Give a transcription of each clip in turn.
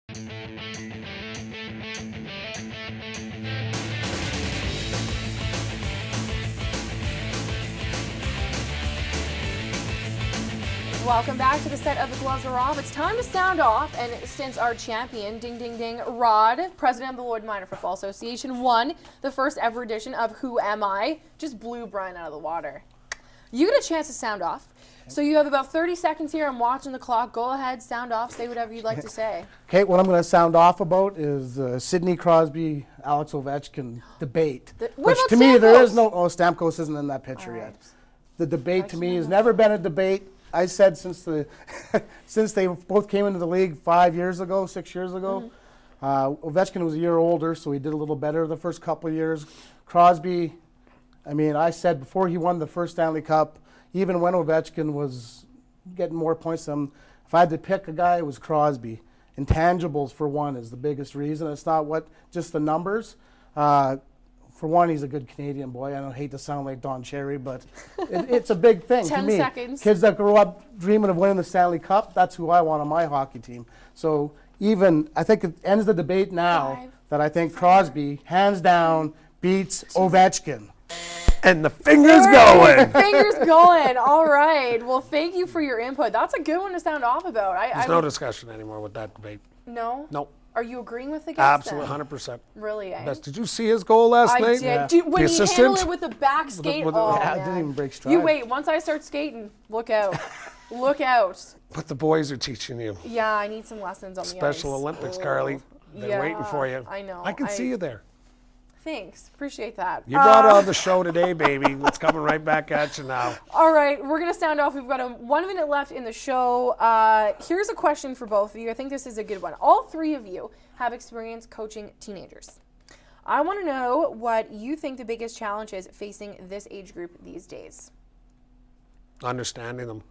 Welcome back to the set of The Gloves Are Off. It's time to sound off, and since our champion, ding ding ding, Rod, president of the Lloyd Minor Football Association, won the first ever edition of Who Am I, just blew Brian out of the water. You get a chance to sound off. So you have about 30 seconds here. I'm watching the clock. Go ahead, sound off, say whatever you'd like to say. Okay, what I'm going to sound off about is Sidney Crosby, Alex Ovechkin debate. Which to me, there is no, Stamkos isn't in that picture yet. The debate to me has never been a debate. I said since they both came into the league 6 years ago, Ovechkin was a year older, so he did a little better the first couple of years. Crosby, I mean, I said before he won the first Stanley Cup, even when Ovechkin was getting more points than him, if I had to pick a guy, it was Crosby. Intangibles, for one, is the biggest reason. It's not just the numbers. For one, he's a good Canadian boy. I don't hate to sound like Don Cherry, but it's a big thing to me. 10 seconds. Kids that grow up dreaming of winning the Stanley Cup, that's who I want on my hockey team. So I think it ends the debate now that I think Crosby, hands down, beats Ovechkin. And the finger's going. Fingers going. All right. Well, thank you for your input. That's a good one to sound off about. There's no discussion anymore with that debate. No? Nope. Are you agreeing with the guys? Absolutely, 100%. Really, eh? Did you see his goal last night? I did. Yeah. When the he assistant? handled it with the back skate, it didn't even break stride. You wait. Once I start skating, look out. Look out. But the boys are teaching you. Yeah, I need some lessons on the ice. Special Olympics, Carly. They're waiting for you. I know. I can see you there. Thanks. Appreciate that. You brought on the show today, baby. It's coming right back at you now. All right. We're going to sound off. We've got 1 minute left in the show. Here's a question for both of you. I think this is a good one. All three of you have experience coaching teenagers. I want to know what you think the biggest challenge is facing this age group these days. Understanding them.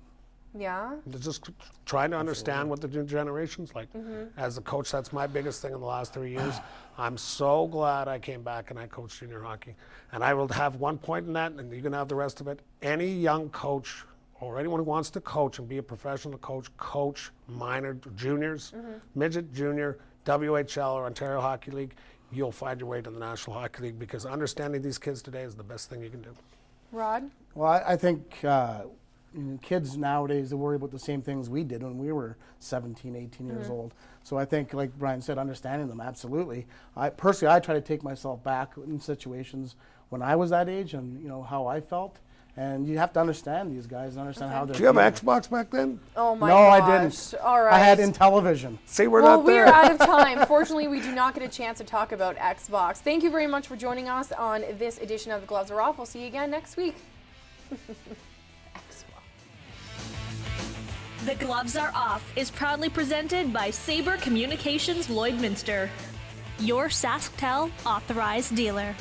Yeah? Just trying to understand what the new generation's like. As a coach, that's my biggest thing in the last 3 years. I'm so glad I came back and I coached junior hockey. And I will have 1 point in that, and you can have the rest of it. Any young coach or anyone who wants to coach and be a professional coach minor, juniors, midget, junior, WHL or Ontario Hockey League, you'll find your way to the National Hockey League, because understanding these kids today is the best thing you can do. Rod? Well, I think kids nowadays, they worry about the same things we did when we were 17, 18 years old. So I think, like Brian said, understanding them, absolutely. I try to take myself back in situations when I was that age and how I felt. And you have to understand these guys and understand how they're Did you have an Xbox back then? Oh my gosh. No, I didn't. All right. I had Intellivision. See, we're not there. We're out of time. Fortunately, we do not get a chance to talk about Xbox. Thank you very much for joining us on this edition of The Gloves Are Off. We'll see you again next week. The Gloves Are Off is proudly presented by Sabre Communications Lloydminster, your CITL authorized dealer.